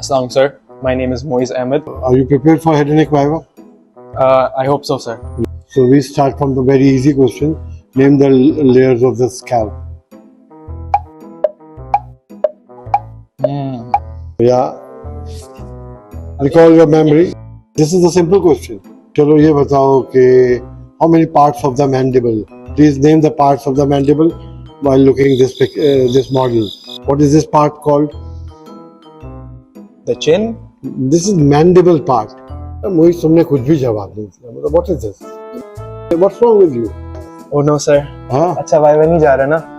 Assalamu sir. My name is Moiz Ahmed. Are you prepared for head and neck viva? I hope so, sir. So we start from the very easy question. Name the layers of the scalp. Yeah. Recall your memory. This is a simple question. चलो ये बताओ कि how many parts of the mandible? Please name the parts of the mandible while looking this model. What is this part called? The chin? This is mandible part. मोहित तुमने कुछ भी जवाब नहीं दिया. मतलब what is this? What's wrong with you? Oh no, sir. हाँ? अच्छा viva नहीं जा रहा ना?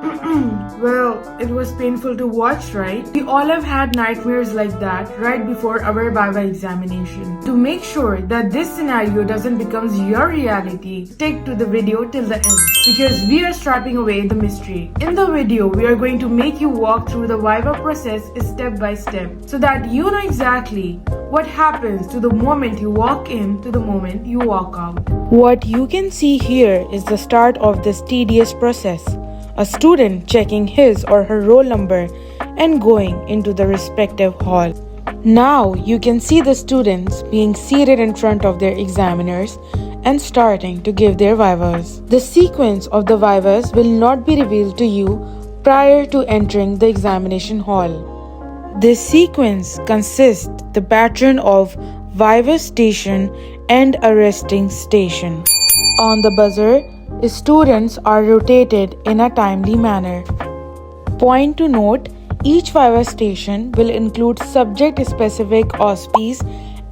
Well, it was painful to watch, right? We all have had nightmares like that right before our Viva examination. To make sure that this scenario doesn't become your reality, stick to the video till the end because we are stripping away the mystery. In the video, we are going to make you walk through the Viva process step by step so that you know exactly what happens to the moment you walk in to the moment you walk out. What you can see here is the start of this tedious process. A student checking his or her roll number and going into the respective hall. Now you can see the students being seated in front of their examiners and starting to give their vivas. The sequence of the vivas will not be revealed to you prior to entering the examination hall. This sequence consists the pattern of viva station and a resting station. On the buzzer, students are rotated in a timely manner. Point to note, each Viva station will include subject-specific auspices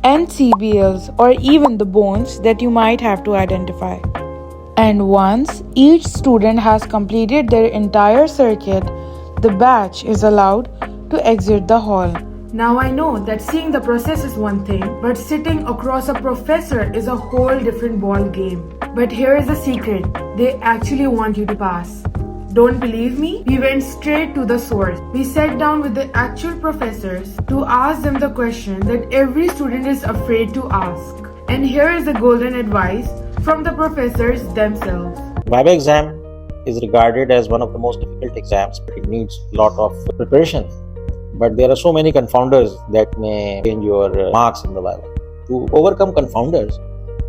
and CBLs or even the bones that you might have to identify. And once each student has completed their entire circuit, the batch is allowed to exit the hall. Now I know that seeing the process is one thing, but sitting across a professor is a whole different ball game. But here is the secret, they actually want you to pass. Don't believe me? We went straight to the source. We sat down with the actual professors to ask them the question that every student is afraid to ask. And here is the golden advice from the professors themselves. Viva exam is regarded as one of the most difficult exams, but it needs a lot of preparation. But there are so many confounders that may change your marks in the Viva. To overcome confounders,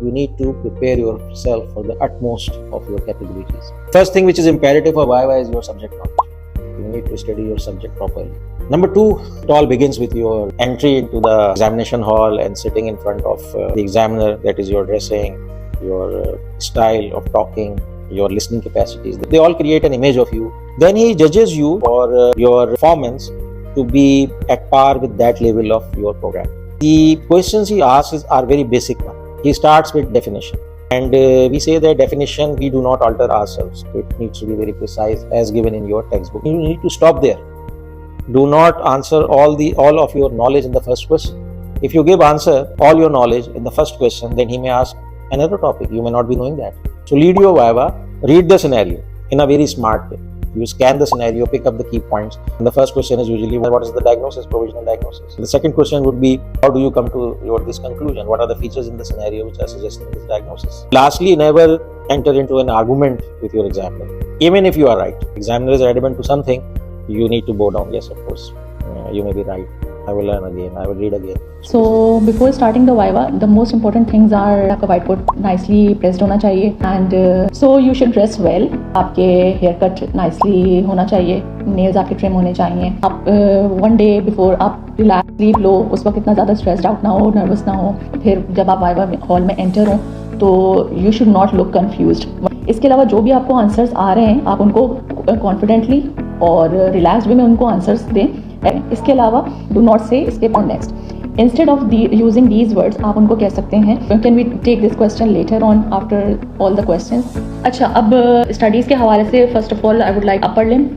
you need to prepare yourself for the utmost of your capabilities. First thing which is imperative for Viva is your subject knowledge. You need to study your subject properly. Number two, it all begins with your entry into the examination hall and sitting in front of the examiner. That is your dressing, your style of talking, your listening capacities. They all create an image of you. Then he judges you for your performance to be at par with that level of your program. The questions he asks are very basic ones. He starts with definition. And we say that definition, we do not alter ourselves. It needs to be very precise as given in your textbook. You need to stop there. Do not answer all of your knowledge in the first question. If you give answer all your knowledge in the first question, then he may ask another topic. You may not be knowing that. So lead your Viva, read the scenario in a very smart way. You scan the scenario, pick up the key points. And the first question is usually, what is the diagnosis, provisional diagnosis? The second question would be, how do you come to this conclusion? What are the features in the scenario which are suggesting this diagnosis? Lastly, never enter into an argument with your examiner. Even if you are right, examiner is adamant to something, you need to bow down. Yes, of course, you may be right. I will learn again, I will read again. So before starting the Viva, the most important things are आपका whiteboard nicely pressed होना चाहिए and so you should dress well. आपके hair cut nicely होना चाहिए, nails आपके trim होने चाहिए. आप one day before आप relax sleep लो, उस वक्त इतना ज़्यादा stressed out ना हो, nervous ना हो. फिर जब आप Viva hall में enter हो, तो you should not look confused. इसके अलावा जो भी आपको answers आ रहे हैं, आप उनको confidently और relaxed way में उनको answers दें. इसके अलावा do not say skip or next. Instead of using these words, आप उनको कह सकते हैं can we take this question later on after all the questions. अच्छा, अब स्टडीज़ के हवाले से first of all I would like upper limb,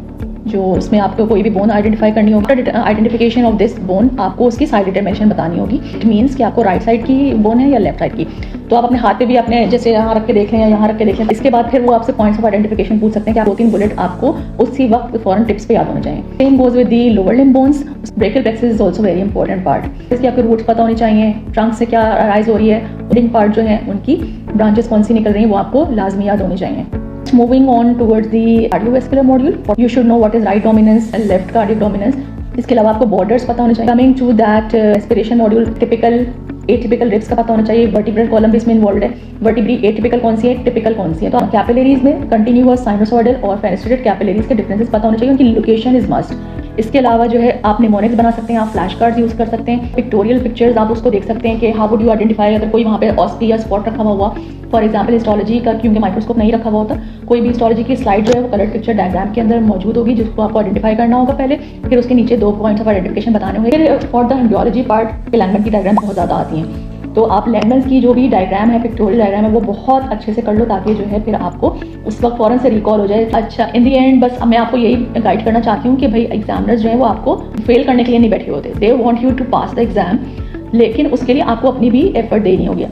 जो इसमें आपको कोई भी बोन आइडेंटिफाई करनी होगी. आइडेंटिफिकेशन ऑफ दिस बोन, आपको उसकी साइड डिटरमिनेशन बतानी होगी. इट मीन्स कि आपको राइट साइड की बोन है या लेफ्ट साइड की. तो आप अपने हाथ पे भी अपने जैसे यहाँ रख के देख लें या यहाँ रख के देख लें. इसके बाद फिर वो आपसे पॉइंट्स ऑफ आइडेंटिफिकेशन पूछ सकते हैं कि आप 2-3 बुलेट आपको उसी वक्त फॉरन टिप्स पे याद होने चाहिए. Same goes with the lower limb bones. Brachial plexus is also very important part. इसकी आपके रूट्स पता होनी चाहिए, ट्रंक से क्या राइज हो रही है, लिंक पार्ट जो है उनकी ब्रांचेस कौन सी निकल रही हैं वो आपको लाजमी याद होनी चाहिए. Moving on towards the cardiovascular module, you should know what is right dominance and left cardiac dominance. इसके अलावा आपको बॉर्डर्स पता होने चाहिए. Coming to that aspiration module, typical atypical ribs का पता होना चाहिए. वर्टिब्रल कॉलम भी इसमें इन्वॉल्व है. वर्टिब्री एटिपिकल कौन सी है, टिपिकल कौन सी है. तो कैपिलरीज में कंटिन्यूअस, साइनोसॉइडल और फेनेस्ट्रेटेड कैपिलरीज के डिफरेंसेस पता होने चाहिए, उनकी लोकेशन इज मस्ट. इसके अलावा जो है आप निमोनिक्स बना सकते हैं, आप फ्लैश कार्ड्स यूज़ कर सकते हैं. पिक्टोरियल पिक्चर्स आप उसको देख सकते हैं कि हाउ वुड यू आइडेंटिफाई अगर कोई वहाँ पे ऑस्पी या स्पॉट रखा हुआ. फॉर एग्जाम्पल हिस्टोलॉजी का, क्योंकि माइक्रोस्कोप नहीं रखा हुआ होता, कोई भी हिस्टोलॉजी की स्लाइड जो है वो कलर पिक्चर डायग्राम के अंदर मौजूद होगी, जिसको आपको आइडेंटिफाई करना होगा पहले. फिर उसके नीचे 2 पॉइंट्स ऑफ आइडेंटिफिकेशन बताने होंगे. फिर for the embryology part alignment की डायग्राम बहुत ज़्यादा आती हैं. तो आप लैंगमन्स की जो भी डायग्राम है, पिक्टोरियल डायग्राम है, वो बहुत अच्छे से कर लो ताकि जो है फिर आपको उस वक्त फ़ौरन से रिकॉल हो जाए. अच्छा, इन दी एंड बस मैं आपको यही गाइड करना चाहती हूँ कि भाई एग्जामिनर्स जो है वो आपको फेल करने के लिए नहीं बैठे होते. They want you to pass the exam, लेकिन उसके लिए आपको अपनी भी एफर्ट देनी होगी.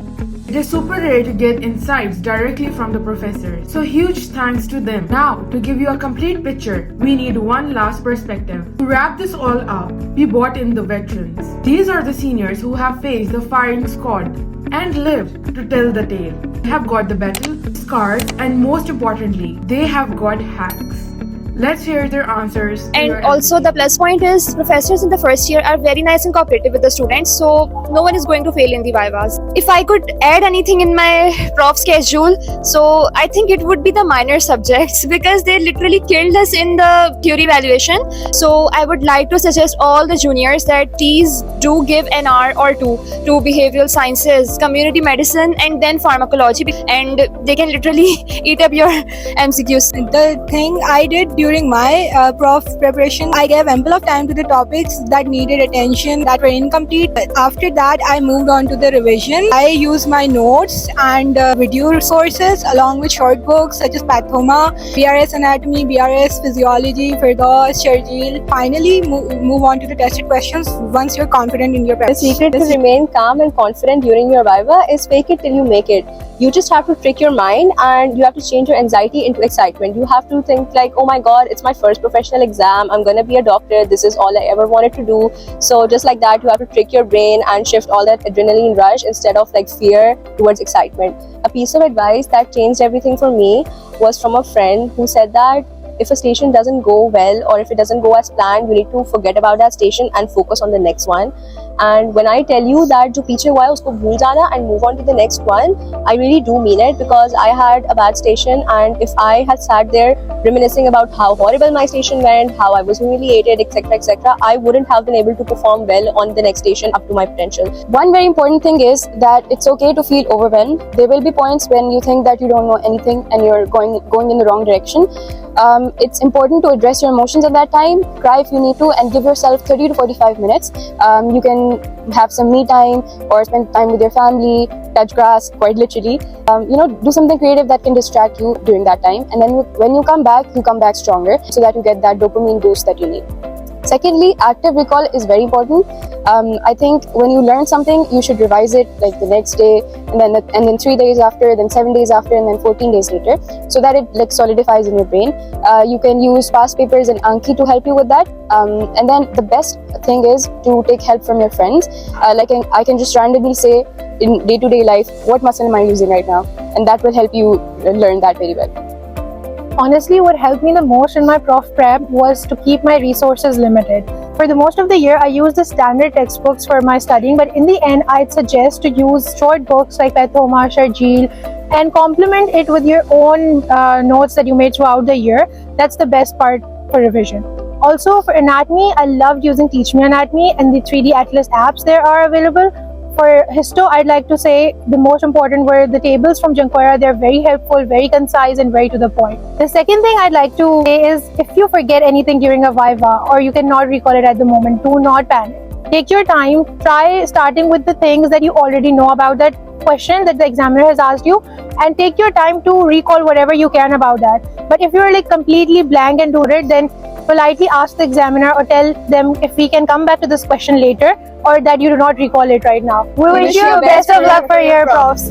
It is super rare to get insights directly from the professors, so huge thanks to them. Now, to give you a complete picture, we need one last perspective. To wrap this all up, we brought in the veterans. These are the seniors who have faced the firing squad and lived to tell the tale. They have got the battle, scars, and most importantly, they have got hacks. Let's hear their answers. And also the plus point is professors in the first year are very nice and cooperative with the students, so no one is going to fail in the vivas. If I could add anything in my prof schedule, so I think it would be the minor subjects because they literally killed us in the theory evaluation. So I would like to suggest all the juniors that please do give an hour or two to behavioral sciences, community medicine, and then pharmacology, and they can literally eat up your MCQs. The thing I did during my prof preparation, I gave ample of time to the topics that needed attention, that were incomplete. After that, I moved on to the revision. I used my notes and video resources along with short books such as Pathoma, BRS Anatomy, BRS Physiology, Firdaus, Sharjeel. Finally, move on to the tested questions once you're confident in your prep. The secret to remain calm and confident during your viva is fake it till you make it. You just have to trick your mind and you have to change your anxiety into excitement. You have to think like, oh my god, it's my first professional exam, I'm gonna be a doctor, this is all I ever wanted to do. So just like that, you have to trick your brain and shift all that adrenaline rush instead of like fear towards excitement. A piece of advice that changed everything for me was from a friend who said that if a station doesn't go well or if it doesn't go as planned, you need to forget about that station and focus on the next one. And when I tell you that jo piche hua hai usko bhul jana and move on to the next one, I really do mean it, because I had a bad station, and if I had sat there reminiscing about how horrible my station went, how I was humiliated, etc., I wouldn't have been able to perform well on the next station up to my potential. One very important thing is that it's okay to feel overwhelmed. There will be points when you think that you don't know anything and you're going in the wrong direction. It's important to address your emotions at that time. Cry if you need to, and give yourself 30 to 45 minutes. You can have some me time or spend time with your family, touch grass, quite literally. Do something creative that can distract you during that time. And then when you come back stronger, so that you get that dopamine boost that you need. Secondly, active recall is very important. I think when you learn something, you should revise it like the next day, and then 3 days after, then 7 days after, and then 14 days later, so that it like solidifies in your brain. You can use past papers and Anki to help you with that. And then the best thing is to take help from your friends. I can just randomly say in day-to-day life, what muscle am I using right now? And that will help you learn that very well. Honestly, what helped me the most in my prof prep was to keep my resources limited. For the most of the year, I used the standard textbooks for my studying, but in the end, I'd suggest to use short books like Pathoma, Sharjeel, and complement it with your own notes that you made throughout the year. That's the best part for revision. Also, for anatomy, I loved using Teach Me Anatomy and the 3D Atlas apps there are available. For histo, I'd like to say the most important were the tables from Jankora. They're very helpful, very concise, and very to the point. The second thing I'd like to say is, if you forget anything during a viva or you cannot recall it at the moment, do not panic. Take your time. Try starting with the things that you already know about that question that the examiner has asked you, and take your time to recall whatever you can about that. But if you're like completely blank and do it, then politely ask the examiner or tell them if we can come back to this question later, or that you do not recall it right now. We wish you best of luck for your profs.